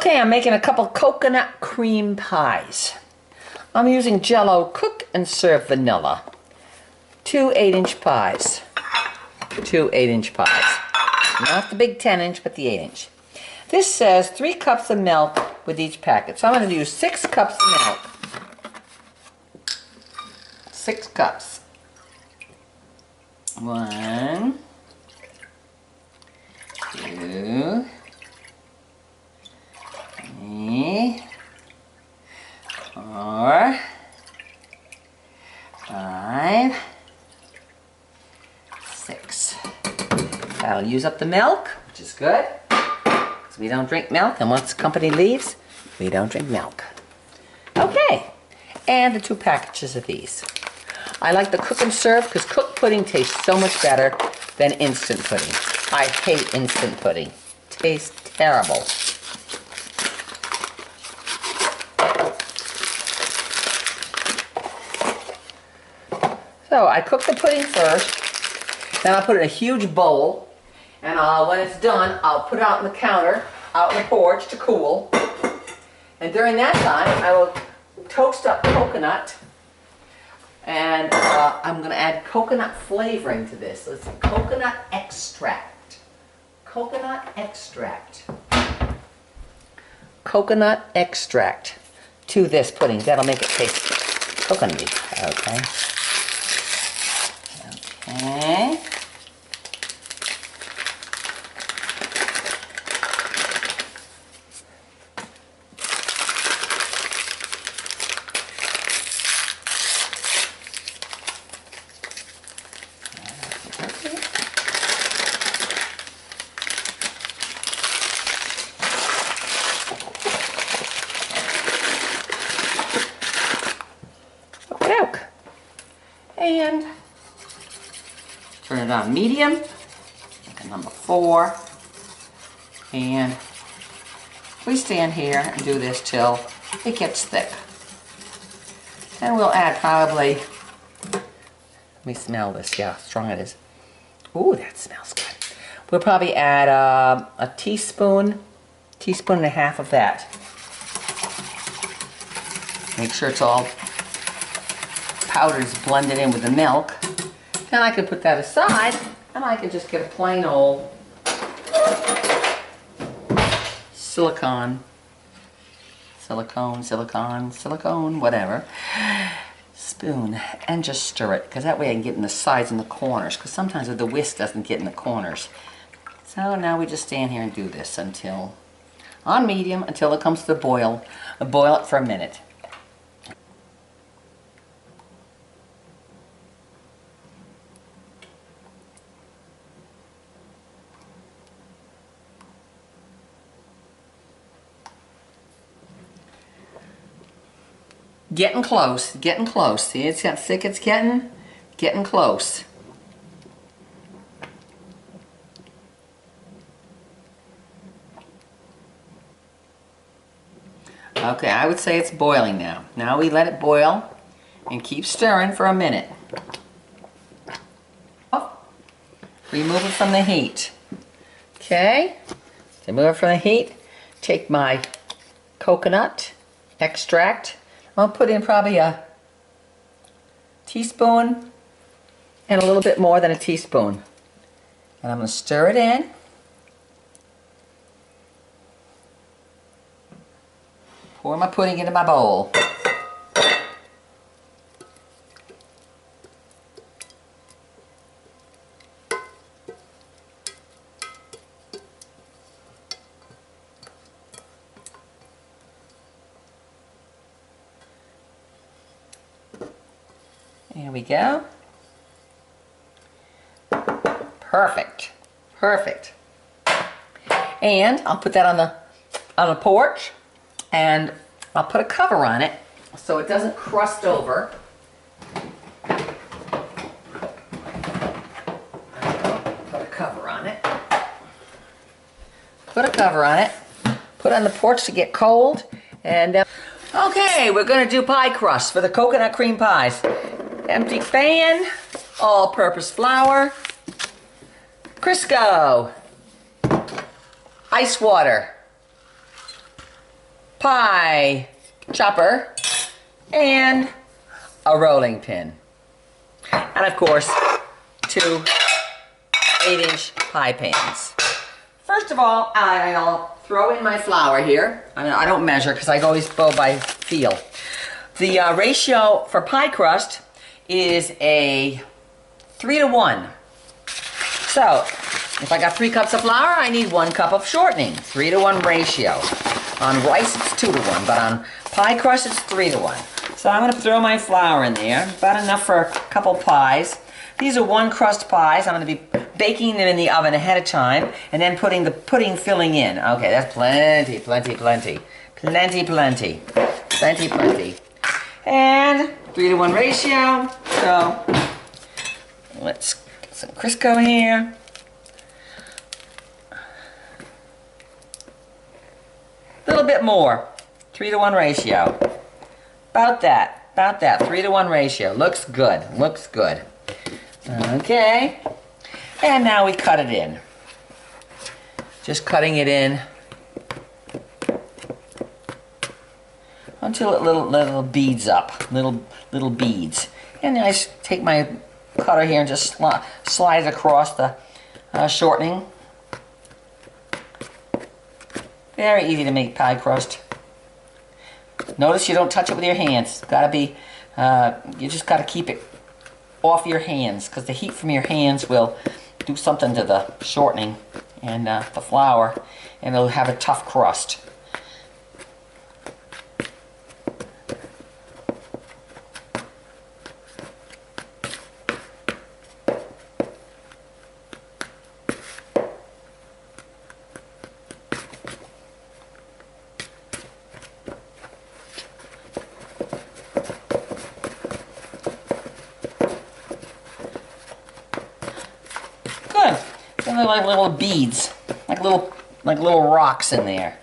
Okay, I'm making a couple coconut cream pies. I'm using Jello cook and serve vanilla. 2 8-inch pies. 2 8-inch pies. Not the big 10-inch, but the 8-inch. This says 3 cups of milk with each packet. So I'm going to use 6 cups of milk. 6 cups. 1, 2, 3, 4, 5, 6. That'll use up the milk, which is good. Because we don't drink milk, and once the company leaves, we don't drink milk. Okay, and the 2 packages of these. I like the cook and serve because cooked pudding tastes so much better than instant pudding. I hate instant pudding. Tastes terrible. So I cook the pudding first, then I'll put it in a huge bowl, and when it's done, I'll put it out on the counter, out on the porch to cool. And during that time, I will toast up coconut, and I'm going to add coconut flavoring to this. So it's coconut extract. Coconut extract. Coconut extract to this pudding. That'll make it taste coconutty. Okay. Okay. And turn it on medium, like a number 4, and we stand here and do this till it gets thick. Then we'll add probably, let me smell this, yeah, how strong it is. Ooh, that smells good. We'll probably add a teaspoon and a half of that. Make sure it's all powder is blended in with the milk. Then I can put that aside, and I can just get a plain old silicone, whatever, spoon, and just stir it, because that way I can get in the sides and the corners, because sometimes the whisk doesn't get in the corners. So now we just stand here and do this until, on medium, until it comes to the boil. Boil it for a minute. Getting close, getting close. See, it's how thick it's getting close. Okay, I would say it's boiling now. Now we let it boil and keep stirring for a minute. Remove it from the heat. Okay, remove it from the heat. Take my coconut extract. I'll put in probably a teaspoon and a little bit more than a teaspoon. And I'm going to stir it in. Pour my pudding into my bowl. There we go. Perfect. Perfect. And I'll put that on the porch, and I'll put a cover on it so it doesn't crust over. Put a cover on it. Put a cover on it. Put it on the porch to get cold, and okay, we're going to do pie crust for the coconut cream pies. Empty pan, all-purpose flour, Crisco, ice water, pie chopper and a rolling pin. And of course, 2 8-inch pie pans. First of all, I'll throw in my flour here. I don't measure because I always go by feel. The ratio for pie crust is a 3 to 1. So, if I got 3 cups of flour, I need 1 cup of shortening. 3 to 1 ratio. On rice, it's 2 to 1, but on pie crust, it's 3 to 1. So I'm going to throw my flour in there, about enough for a couple pies. These are 1 crust pies. I'm going to be baking them in the oven ahead of time, and then putting the pudding filling in. Okay, that's plenty, plenty, plenty. Plenty, plenty. Plenty, plenty. And 3 to 1 ratio. So let's get some Crisco here. A little bit more. 3 to 1 ratio. About that. 3 to 1 ratio. Looks good. Looks good. Okay. And now we cut it in. Just cutting it in until it little beads up. Little beads. And then I take my cutter here and just slide it across the shortening. Very easy to make pie crust. Notice you don't touch it with your hands. Gotta be, you just gotta keep it off your hands because the heat from your hands will do something to the shortening and the flour, and it'll have a tough crust. Good. They're like little beads, like little rocks in there.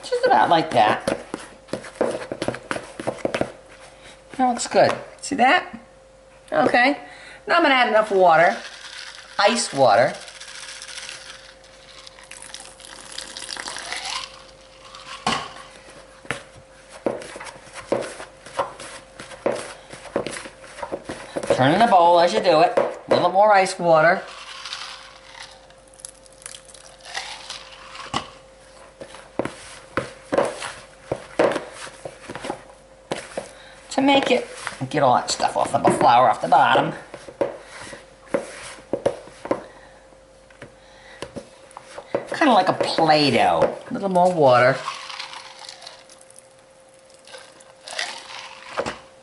Just about like that. That looks good. See that? Okay. Now I'm going to add enough water, ice water. Turn in a bowl as you do it. A little more ice water. To make it, get all that stuff off the flour off the bottom. Kind of like a Play-Doh. A little more water.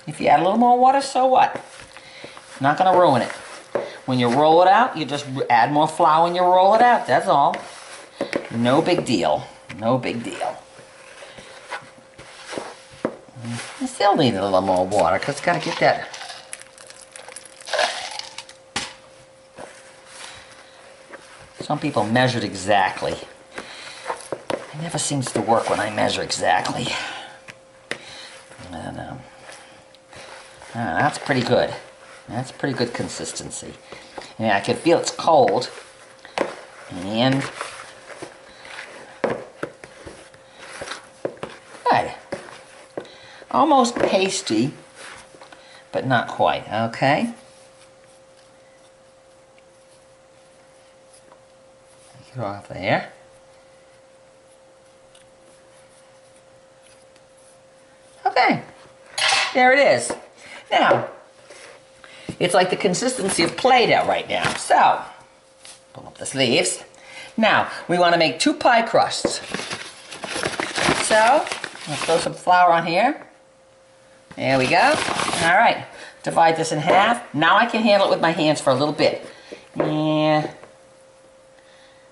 If you add a little more water, so what? Not going to ruin it. When you roll it out, you just add more flour when you roll it out. That's all. No big deal. No big deal. You still need a little more water because it's got to get that. Some people measured exactly. It never seems to work when I measure exactly. And, that's pretty good. That's pretty good consistency. And I can feel it's cold. And good. Almost pasty, but not quite. Okay. Take it off there. Okay. There it is. Now, it's like the consistency of Play-Doh right now. So, pull up the sleeves. Now, we want to make 2 pie crusts. So, let's throw some flour on here. There we go. All right. Divide this in half. Now I can handle it with my hands for a little bit. Yeah.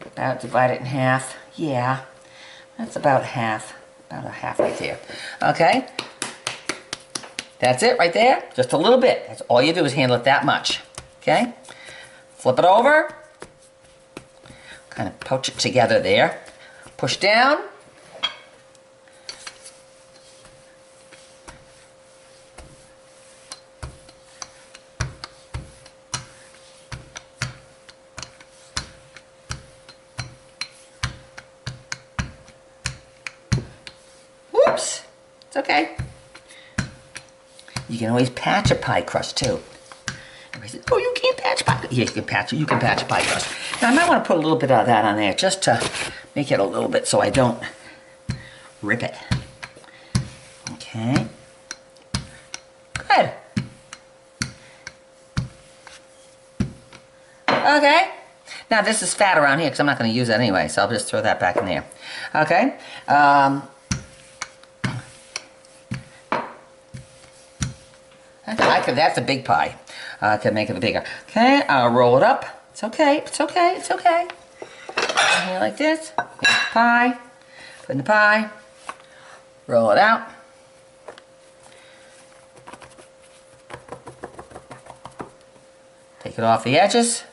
About divide it in half. Yeah. That's about half. About a half right there. Okay. That's it right there. Just a little bit. That's all you do is handle it that much. Okay? Flip it over. Kind of poach it together there. Push down. It's okay. You can always patch a pie crust too. Everybody says, oh, you can't patch pie. Yeah, you can patch a pie crust. Now I might want to put a little bit of that on there just to make it a little bit so I don't rip it. Okay. Good. Okay. Now this is fat around here because I'm not going to use it anyway, so I'll just throw that back in there. Okay. That's a big pie. I could make it bigger. Okay, I'll roll it up. It's okay, it's okay, it's okay. Here like this. Here's the pie. Put in the pie. Roll it out. Take it off the edges.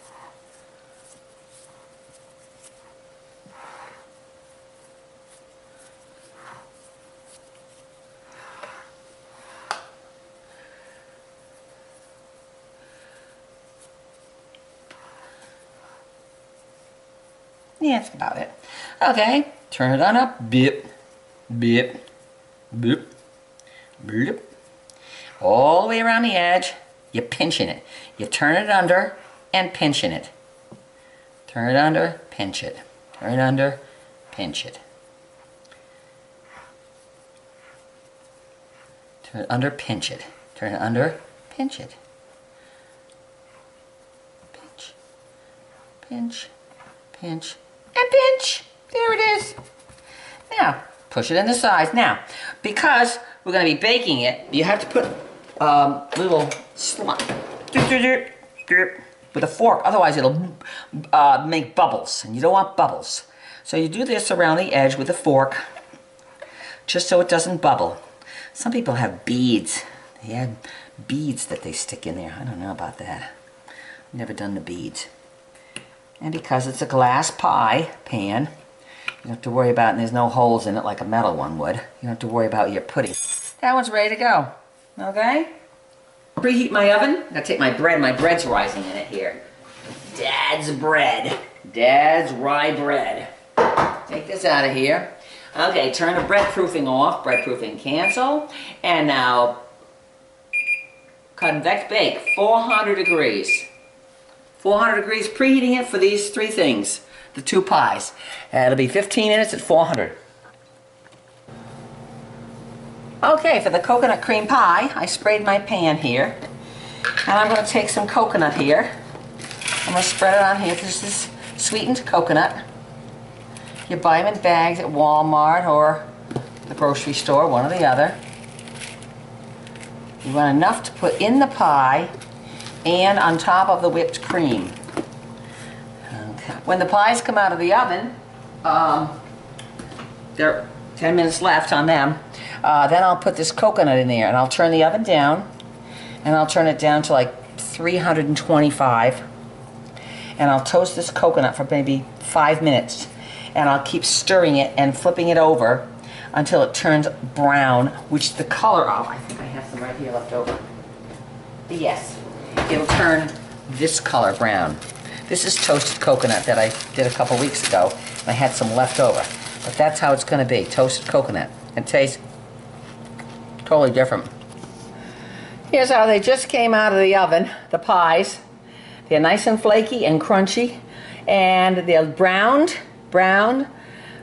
Yeah, that's about it. Okay, turn it on up. Beep, beep, beep, beep. All the way around the edge. You're pinching it. You turn it under and pinching it. Turn it under, pinch it. Turn it under, pinch it. Turn it under, pinch it. Turn it under, pinch it. Pinch, pinch, pinch, and pinch. There it is. Now, push it in the sides. Now, because we're going to be baking it, you have to put little slot with a fork, otherwise it'll make bubbles, and you don't want bubbles. So you do this around the edge with a fork, just so it doesn't bubble. Some people have beads. They have beads that they stick in there. I don't know about that. I've never done the beads. And because it's a glass pie pan, you don't have to worry about, and there's no holes in it like a metal one would. You don't have to worry about your pudding. That one's ready to go. Okay? Preheat my oven. I'm gonna take my bread. My bread's rising in it here. Dad's bread. Dad's rye bread. Take this out of here. Okay, turn the bread proofing off. Bread proofing cancel. And now, convex bake, 400 degrees. 400 degrees, preheating it for these three things. The two pies. It'll be 15 minutes at 400. Okay, for the coconut cream pie, I sprayed my pan here. And I'm going to take some coconut here. I'm going to spread it on here. This is sweetened coconut. You buy them in bags at Walmart or the grocery store, one or the other. You want enough to put in the pie and on top of the whipped cream. Okay. When the pies come out of the oven, there are 10 minutes left on them. Then I'll put this coconut in there and I'll turn the oven down, and I'll turn it down to like 325, and I'll toast this coconut for maybe 5 minutes, and I'll keep stirring it and flipping it over until it turns brown, which the color of, I think I have some right here left over. Yes, it'll turn this color brown. This is toasted coconut that I did a couple weeks ago, and I had some left over. But that's how it's going to be, toasted coconut. It tastes totally different. Here's how they just came out of the oven, the pies. They're nice and flaky and crunchy, and they're browned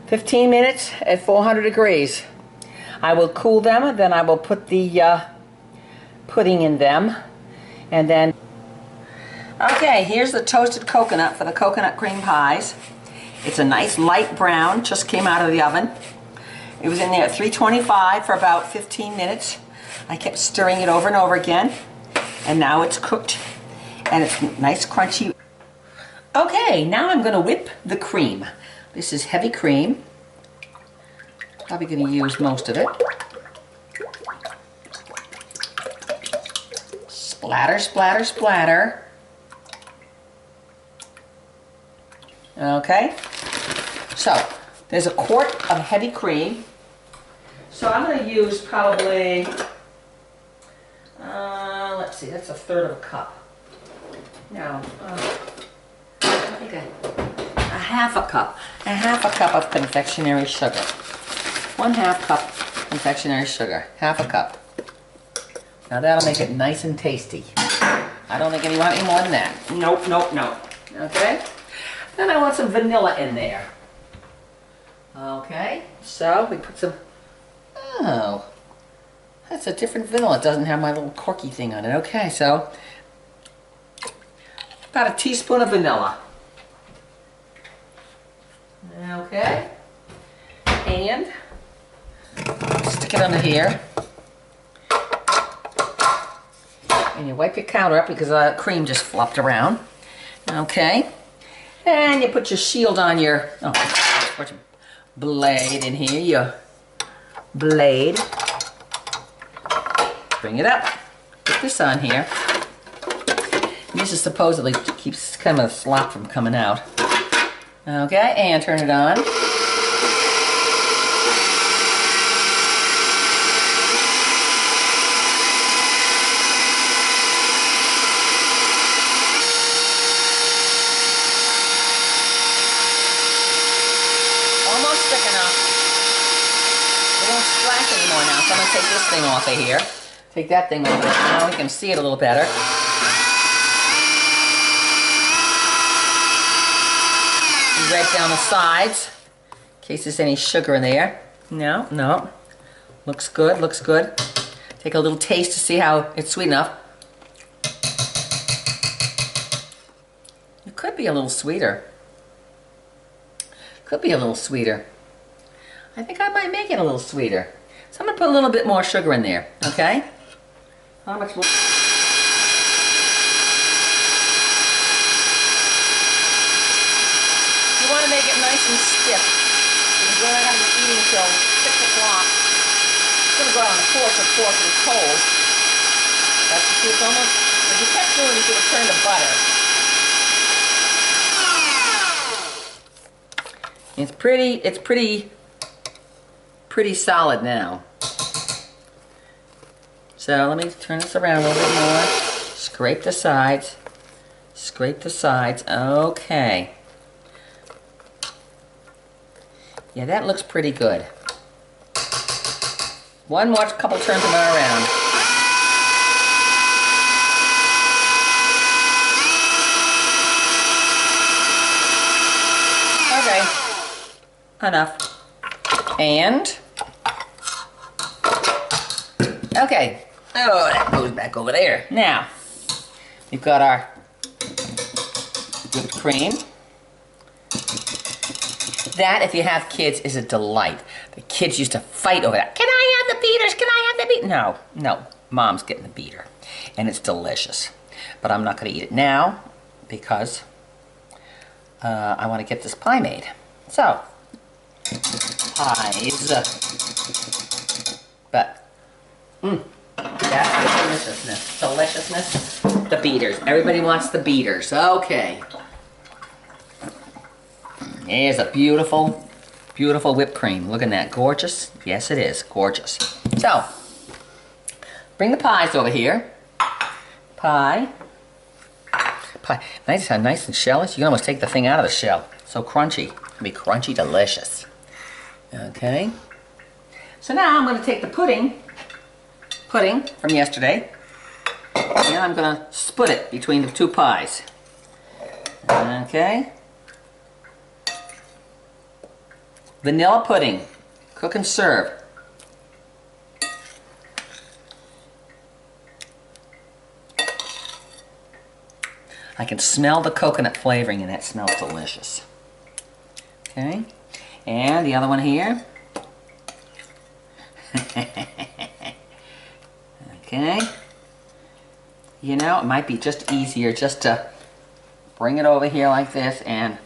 15 minutes at 400 degrees. I will cool them, then I will put the pudding in them, and then... Okay, here's the toasted coconut for the coconut cream pies. It's a nice light brown, just came out of the oven. It was in there at 325 for about 15 minutes. I kept stirring it over and over again, and now it's cooked, and it's nice crunchy. Okay, now I'm going to whip the cream. This is heavy cream. Probably going to use most of it. Splatter, splatter, splatter. Okay, so there's a quart of heavy cream. So I'm going to use probably, let's see, that's a third of a cup. No, I think a half a cup. A half a cup of confectionery sugar. 1/2 cup confectionery sugar, half a cup. Now that'll make it nice and tasty. I don't think you want any more than that. Nope, nope, nope. Okay? Then I want some vanilla in there. Okay, so we put some, oh, that's a different vanilla. It doesn't have my little corky thing on it. Okay, so about a teaspoon of vanilla. Okay, and stick it under here. And you wipe your counter up because the cream just flopped around. Okay, and you put your shield on your, put your blade in here, your blade. Bring it up. Put this on here. This is supposedly keeps kind of slop from coming out. Okay, and turn it on. Almost thick enough. It won't splash anymore now, so I'm going to take this thing off of here. Take that thing off. Now we can see it a little better. Right down the sides, in case there's any sugar in there. No, no. Looks good, looks good. Take a little taste to see how it's sweet enough. It could be a little sweeter. Could be a little sweeter. I think I might make it a little sweeter. So I'm going to put a little bit more sugar in there, okay? How much more? You want to make it nice and stiff. Because we're not going to be eating until 6 o'clock. It's going to go out on the porch, of course, it's cold. But you see, it's almost, if you kept doing it, it would turn to butter. It's pretty solid now. So let me turn this around a little bit more. Scrape the sides. Scrape the sides. Okay. Yeah, that looks pretty good. One more couple turns of it around. Okay. Enough. And okay. Oh, that goes back over there. Now, we've got our whipped cream. That, if you have kids, is a delight. The kids used to fight over that. Can I have the beaters? Can I have the beaters? No, no. Mom's getting the beater. And it's delicious. But I'm not going to eat it now because I want to get this pie made. So, pies. But, that's the deliciousness. Deliciousness. The beaters. Everybody wants the beaters. Okay. There's a beautiful, beautiful whipped cream. Look at that. Gorgeous? Yes, it is. Gorgeous. So, bring the pies over here. Pie. Pie. Nice, how nice and shellless. You can almost take the thing out of the shell. So crunchy. It'll be crunchy, delicious. Okay. So now I'm going to take the pudding from yesterday, and I'm going to split it between the two pies. Okay. Vanilla pudding. Cook and serve. I can smell the coconut flavoring and that smells delicious. Okay. And the other one here. Okay. You know, it might be just easier just to bring it over here like this and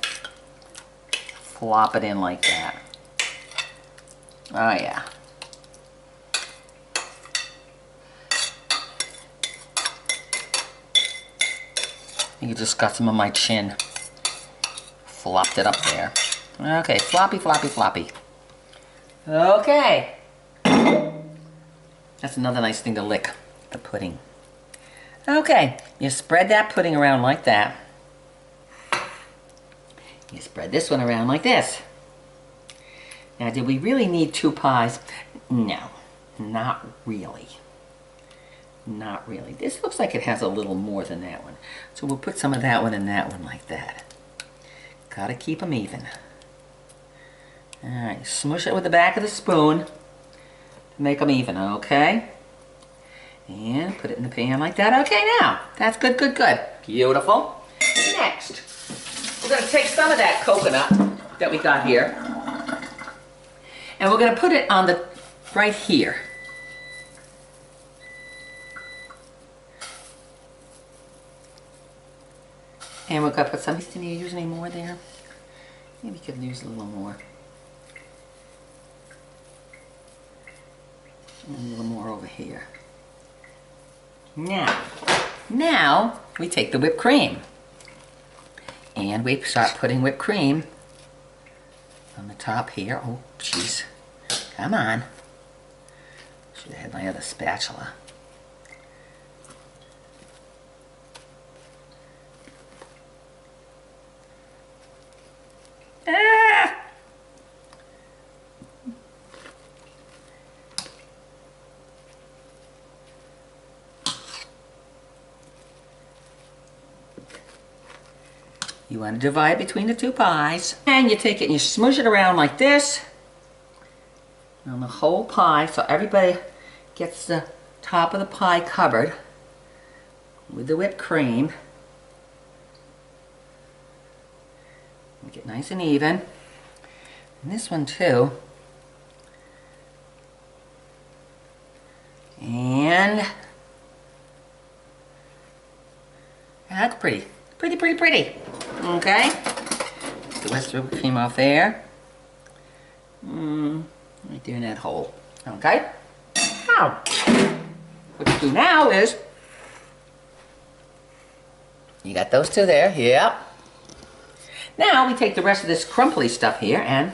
flop it in like that. Oh yeah. You just got some of my chin. Flopped it up there. Okay, floppy, floppy, floppy. Okay. That's another nice thing to lick, the pudding. Okay, you spread that pudding around like that. You spread this one around like this. Now, did we really need two pies? No. Not really. Not really. This looks like it has a little more than that one. So we'll put some of that one in that one like that. Gotta keep them even. Alright, smush it with the back of the spoon to make them even, okay? And put it in the pan like that. Okay, now, that's good, good, good. Beautiful. Next, we're gonna take some of that coconut that we got here, and we're gonna put it on the, right here. And we're gonna put some, can you use any more there? Maybe we could use a little more. And a little more over here. Now we take the whipped cream. And we start putting whipped cream on the top here. Oh, jeez. Come on. Should have had my other spatula. Ah! You want to divide between the two pies. And you take it and you smush it around like this on the whole pie, so everybody gets the top of the pie covered with the whipped cream. Make it nice and even. And this one too. And that's pretty. Pretty, pretty, pretty. Okay. Get the rest of the cream off there. Right there in that hole. Okay. Now, what you do now is, you got those two there. Yep. Now we take the rest of this crumply stuff here and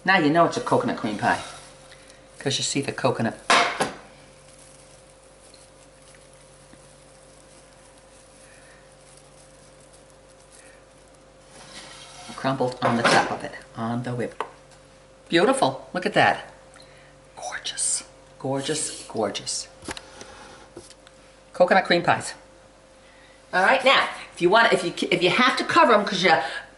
now you know it's a coconut cream pie because you see the coconut. Crumbled on the top of it, on the whip. Beautiful. Look at that. Gorgeous. Gorgeous, gorgeous. Coconut cream pies. All right, now, if you have to cover them because you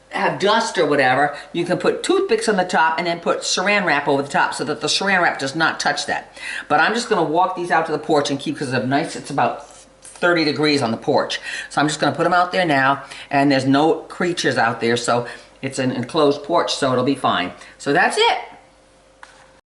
have dust or whatever, you can put toothpicks on the top and then put saran wrap over the top so that the saran wrap does not touch that. But I'm just going to walk these out to the porch and keep, because it's about 30 degrees on the porch. So I'm just going to put them out there now, and there's no creatures out there, so it's an enclosed porch, so it'll be fine. So that's it.